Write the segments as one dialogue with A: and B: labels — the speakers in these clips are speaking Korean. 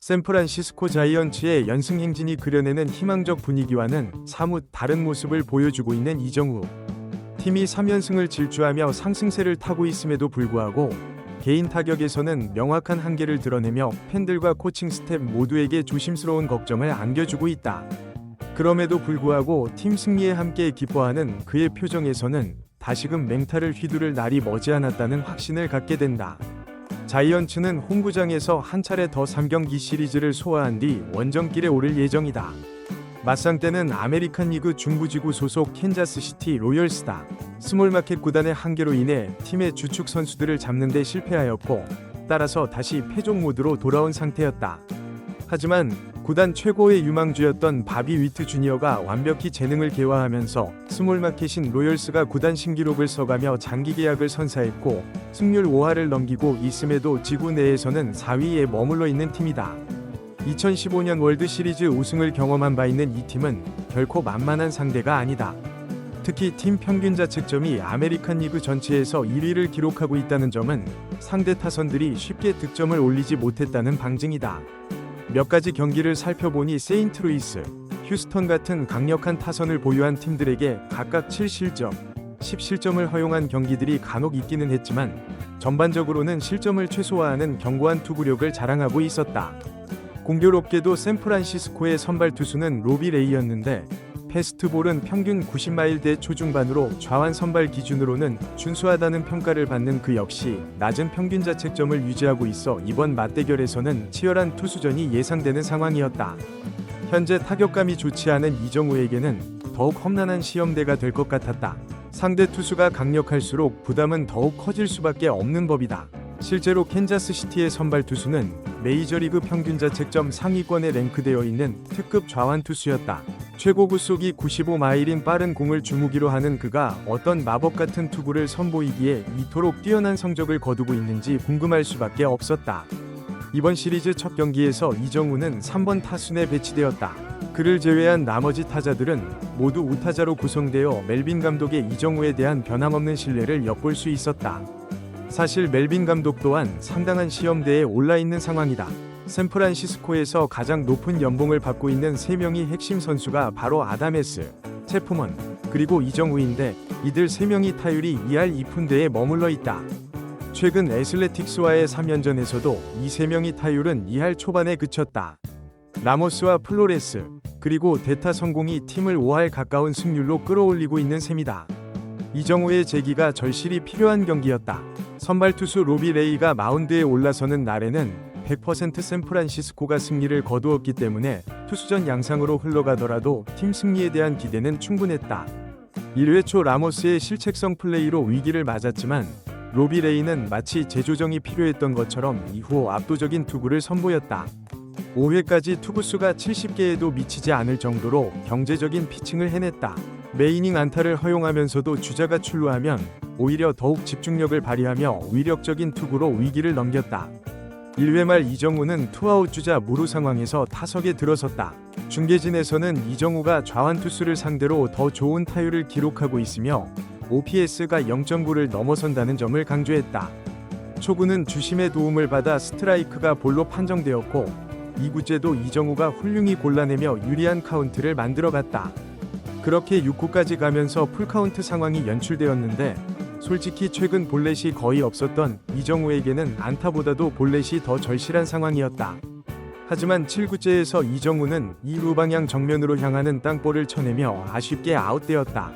A: 샌프란시스코 자이언츠의 연승 행진이 그려내는 희망적 분위기와는 사뭇 다른 모습을 보여주고 있는 이정우. 팀이 3연승을 질주하며 상승세를 타고 있음에도 불구하고 개인 타격에서는 명확한 한계를 드러내며 팬들과 코칭 스텝 모두에게 조심스러운 걱정을 안겨주고 있다. 그럼에도 불구하고 팀 승리에 함께 기뻐하는 그의 표정에서는 다시금 맹타를 휘두를 날이 머지않았다는 확신을 갖게 된다. 자이언츠는 홈구장에서 한 차례 더 3경기 시리즈를 소화한 뒤 원정길에 오를 예정이다. 맞상 때는 아메리칸 리그 중부지구 소속 캔자스시티 로열스다. 스몰마켓 구단의 한계로 인해 팀의 주축 선수들을 잡는 데 실패하였고 따라서 다시 패족 모드로 돌아온 상태였다. 하지만 구단 최고의 유망주였던 바비 위트 주니어가 완벽히 재능을 개화하면서 스몰마켓인 로열스가 구단 신기록을 써가며 장기 계약을 선사했고 승률 5할을 넘기고 있음에도 지구 내에서는 4위에 머물러 있는 팀이다. 2015년 월드시리즈 우승을 경험한 바 있는 이 팀은 결코 만만한 상대가 아니다. 특히 팀 평균 자책점이 아메리칸 리그 전체에서 1위를 기록하고 있다는 점은 상대 타선들이 쉽게 득점을 올리지 못했다는 방증이다. 몇 가지 경기를 살펴보니 세인트루이스, 휴스턴 같은 강력한 타선을 보유한 팀들에게 각각 7실점, 10실점을 허용한 경기들이 간혹 있기는 했지만 전반적으로는 실점을 최소화하는 견고한 투구력을 자랑하고 있었다. 공교롭게도 샌프란시스코의 선발 투수는 로비 레이였는데 패스트볼은 평균 90마일대 초중반으로 좌완 선발 기준으로는 준수하다는 평가를 받는 그 역시 낮은 평균 자책점을 유지하고 있어 이번 맞대결에서는 치열한 투수전이 예상되는 상황이었다. 현재 타격감이 좋지 않은 이정우에게는 더욱 험난한 시험대가 될 것 같았다. 상대 투수가 강력할수록 부담은 더욱 커질 수밖에 없는 법이다. 실제로 캔자스시티의 선발 투수는 메이저리그 평균 자책점 상위권에 랭크되어 있는 특급 좌완 투수였다. 최고 구속이 95마일인 빠른 공을 주무기로 하는 그가 어떤 마법 같은 투구를 선보이기에 이토록 뛰어난 성적을 거두고 있는지 궁금할 수밖에 없었다. 이번 시리즈 첫 경기에서 이정우는 3번 타순에 배치되었다. 그를 제외한 나머지 타자들은 모두 우타자로 구성되어 멜빈 감독의 이정우에 대한 변함없는 신뢰를 엿볼 수 있었다. 사실 멜빈 감독 또한 상당한 시험대에 올라 있는 상황이다. 샌프란시스코에서 가장 높은 연봉을 받고 있는 3명의 핵심 선수가 바로 아담에스, 체프먼, 그리고 이정우인데 이들 3명이 타율이 2할 2푼대에 머물러 있다. 최근 애슬레틱스와의 3연전에서도 이 3명의 타율은 2할 초반에 그쳤다. 라모스와 플로레스, 그리고 대타 성공이 팀을 5할 가까운 승률로 끌어올리고 있는 셈이다. 이정우의 재기가 절실히 필요한 경기였다. 선발 투수 로비 레이가 마운드에 올라서는 날에는 100% 샌프란시스코가 승리를 거두었기 때문에 투수전 양상으로 흘러가더라도 팀 승리에 대한 기대는 충분했다. 1회 초 라모스의 실책성 플레이로 위기를 맞았지만 로비 레이는 마치 재조정이 필요했던 것처럼 이후 압도적인 투구를 선보였다. 5회까지 투구수가 70개에도 미치지 않을 정도로 경제적인 피칭을 해냈다. 매이닝 안타를 허용하면서도 주자가 출루하면 오히려 더욱 집중력을 발휘하며 위력적인 투구로 위기를 넘겼다. 1회 말 이정우는 투아웃 주자 무루 상황에서 타석에 들어섰다. 중계진에서는 이정우가 좌완 투수를 상대로 더 좋은 타율을 기록하고 있으며 OPS가 0.9를 넘어선다는 점을 강조했다. 초구는 주심의 도움을 받아 스트라이크가 볼로 판정되었고 2구째도 이정우가 훌륭히 골라내며 유리한 카운트를 만들어갔다. 그렇게 6구까지 가면서 풀카운트 상황이 연출되었는데 솔직히 최근 볼넷이 거의 없었던 이정우에게는 안타보다도 볼넷이 더 절실한 상황이었다. 하지만 7구째에서 이정우는 2루 방향 정면으로 향하는 땅볼을 쳐내며 아쉽게 아웃되었다.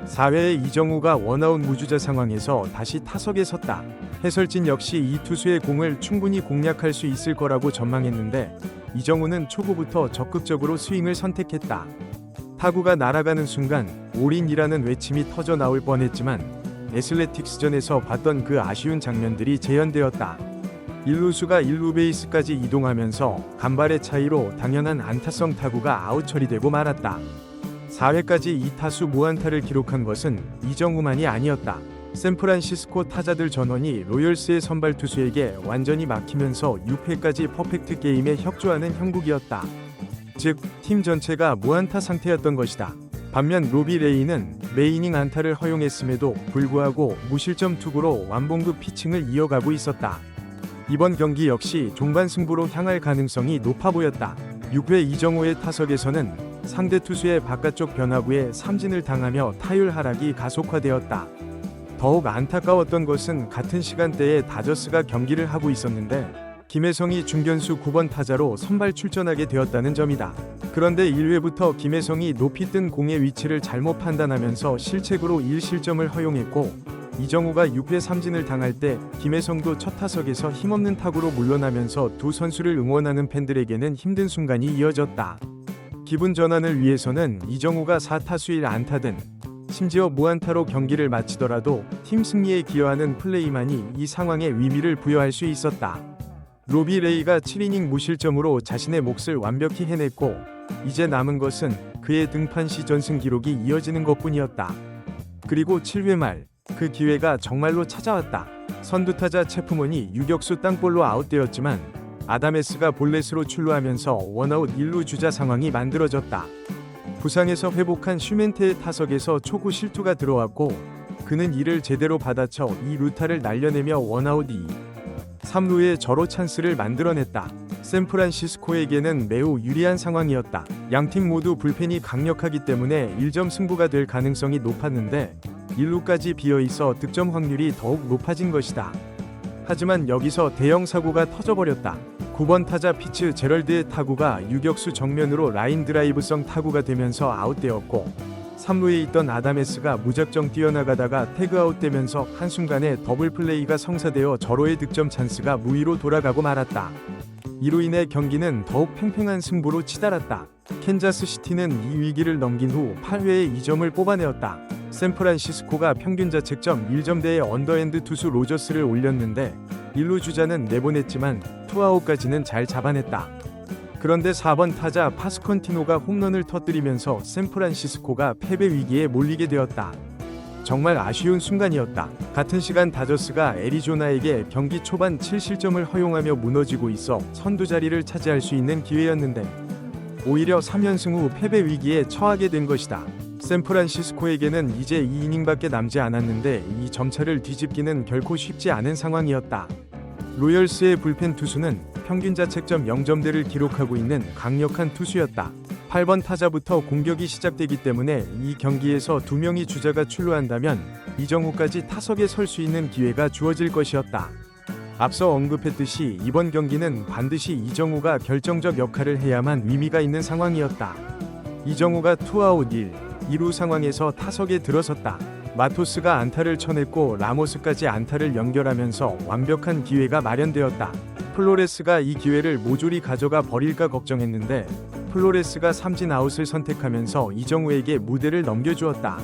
A: 4회에 이정우가 원아웃 무주자 상황에서 다시 타석에 섰다. 해설진 역시 이 투수의 공을 충분히 공략할 수 있을 거라고 전망했는데 이정우는 초구부터 적극적으로 스윙을 선택했다. 타구가 날아가는 순간 올인이라는 외침이 터져 나올 뻔했지만 애슬레틱스전에서 봤던 그 아쉬운 장면들이 재현되었다. 1루수가 1루 베이스까지 이동하면서 간발의 차이로 당연한 안타성 타구가 아웃 처리되고 말았다. 4회까지 2타수 무안타를 기록한 것은 이정우만이 아니었다. 샌프란시스코 타자들 전원이 로열스의 선발 투수에게 완전히 막히면서 6회까지 퍼펙트 게임에 협조하는 형국이었다. 즉, 팀 전체가 무안타 상태였던 것이다. 반면 로비 레이는 매이닝 안타를 허용했음에도 불구하고 무실점 투구로 완봉급 피칭을 이어가고 있었다. 이번 경기 역시 종반 승부로 향할 가능성이 높아 보였다. 6회 이정우의 타석에서는 상대 투수의 바깥쪽 변화구에 삼진을 당하며 타율 하락이 가속화되었다. 더욱 안타까웠던 것은 같은 시간대에 다저스가 경기를 하고 있었는데 김혜성이 중견수 9번 타자로 선발 출전하게 되었다는 점이다. 그런데 1회부터 김혜성이 높이 뜬 공의 위치를 잘못 판단하면서 실책으로 1실점을 허용했고 이정우가 6회 삼진을 당할 때 김혜성도 첫 타석에서 힘없는 타구로 물러나면서 두 선수를 응원하는 팬들에게는 힘든 순간이 이어졌다. 기분 전환을 위해서는 이정우가 4타수 1안타든 심지어 무안타로 경기를 마치더라도 팀 승리에 기여하는 플레이만이 이 상황에 의미를 부여할 수 있었다. 로비 레이가 7이닝 무실점으로 자신의 몫을 완벽히 해냈고 이제 남은 것은 그의 등판 시 전승 기록이 이어지는 것뿐이었다. 그리고 7회 말 그 기회가 정말로 찾아왔다. 선두타자 체프먼이 유격수 땅볼로 아웃되었지만 아다메스가 볼넷으로 출루하면서 원아웃 1루 주자 상황이 만들어졌다. 부상에서 회복한 슈멘테의 타석에서 초구 실투가 들어왔고 그는 이를 제대로 받아쳐 2루타를 날려내며 원아웃 2, 3루에 저로 찬스를 만들어냈다. 샌프란시스코에게는 매우 유리한 상황이었다. 양팀 모두 불펜이 강력하기 때문에 1점 승부가 될 가능성이 높았는데 1루까지 비어있어 득점 확률이 더욱 높아진 것이다. 하지만 여기서 대형 사고가 터져버렸다. 9번 타자 피츠 제럴드의 타구가 유격수 정면으로 라인 드라이브성 타구가 되면서 아웃되었고 3루에 있던 아다메스가 무작정 뛰어나가다가 태그아웃되면서 한순간에 더블 플레이가 성사되어 저로의 득점 찬스가 무위로 돌아가고 말았다. 이로 인해 경기는 더욱 팽팽한 승부로 치달았다. 캔자스시티는 이 위기를 넘긴 후 8회에 2점을 뽑아내었다. 샌프란시스코가 평균 자책점 1점대의 언더핸드 투수 로저스를 올렸는데 1루 주자는 내보냈지만 투아웃까지는 잘 잡아냈다. 그런데 4번 타자 파스컨티노가 홈런을 터뜨리면서 샌프란시스코가 패배 위기에 몰리게 되었다. 정말 아쉬운 순간이었다. 같은 시간 다저스가 애리조나에게 경기 초반 7실점을 허용하며 무너지고 있어 선두 자리를 차지할 수 있는 기회였는데 오히려 3연승 후 패배 위기에 처하게 된 것이다. 샌프란시스코에게는 이제 2이닝밖에 남지 않았는데 이 점차를 뒤집기는 결코 쉽지 않은 상황이었다. 로열스의 불펜 투수는 평균 자책점 0점대를 기록하고 있는 강력한 투수였다. 8번 타자부터 공격이 시작되기 때문에 이 경기에서 2명이 주자가 출루한다면 이정우까지 타석에 설 수 있는 기회가 주어질 것이었다. 앞서 언급했듯이 이번 경기는 반드시 이정우가 결정적 역할을 해야만 의미가 있는 상황이었다. 이정우가 투아웃 1, 2루 상황에서 타석에 들어섰다. 마토스가 안타를 쳐냈고 라모스까지 안타를 연결하면서 완벽한 기회가 마련되었다. 플로레스가 이 기회를 모조리 가져가 버릴까 걱정했는데 플로레스가 삼진 아웃을 선택하면서 이정우에게 무대를 넘겨주었다.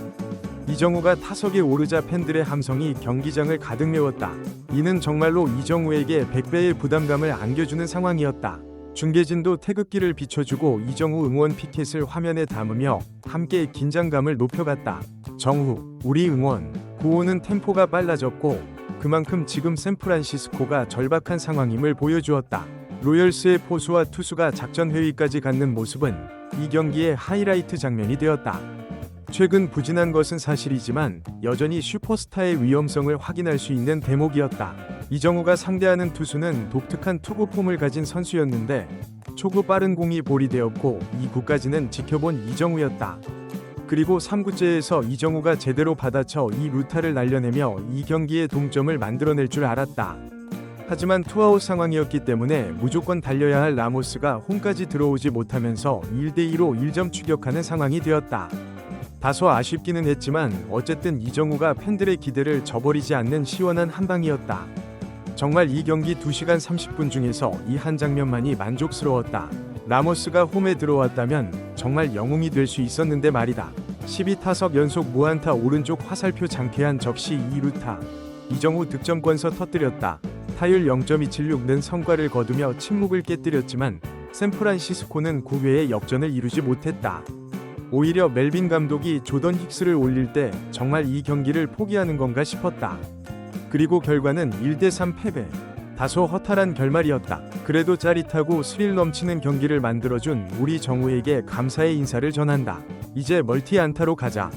A: 이정우가 타석에 오르자 팬들의 함성이 경기장을 가득 메웠다. 이는 정말로 이정우에게 100배의 부담감을 안겨주는 상황이었다. 중계진도 태극기를 비춰주고 이정우 응원 피켓을 화면에 담으며 함께 긴장감을 높여갔다. 정후, 우리 응원. 구호는 템포가 빨라졌고 그만큼 지금 샌프란시스코가 절박한 상황임을 보여주었다. 로열스의 포수와 투수가 작전 회의까지 갖는 모습은 이 경기의 하이라이트 장면이 되었다. 최근 부진한 것은 사실이지만 여전히 슈퍼스타의 위험성을 확인할 수 있는 대목이었다. 이정우가 상대하는 투수는 독특한 투구 폼을 가진 선수였는데 초구 빠른 공이 볼이 되었고 2구까지는 지켜본 이정우였다. 그리고 3구째에서 이정우가 제대로 받아쳐 2루타를 날려내며 이 경기의 동점을 만들어낼 줄 알았다. 하지만 투아웃 상황이었기 때문에 무조건 달려야 할 라모스가 홈까지 들어오지 못하면서 1대2로 1점 추격하는 상황이 되었다. 다소 아쉽기는 했지만 어쨌든 이정우가 팬들의 기대를 저버리지 않는 시원한 한방이었다. 정말 이 경기 2시간 30분 중에서 이 한 장면만이 만족스러웠다. 라모스가 홈에 들어왔다면 정말 영웅이 될 수 있었는데 말이다. 12타석 연속 무안타 오른쪽 화살표 장쾌한 적시 2루타. 이정우 득점권서 터뜨렸다. 타율 0.276는 성과를 거두며 침묵을 깨뜨렸지만 샌프란시스코는 9회에 역전을 이루지 못했다. 오히려 멜빈 감독이 조던 힉스를 올릴 때 정말 이 경기를 포기하는 건가 싶었다. 그리고 결과는 1대3 패배. 다소 허탈한 결말이었다. 그래도 짜릿하고 스릴 넘치는 경기를 만들어준 우리 정우에게 감사의 인사를 전한다. 이제 멀티 안타로 가자.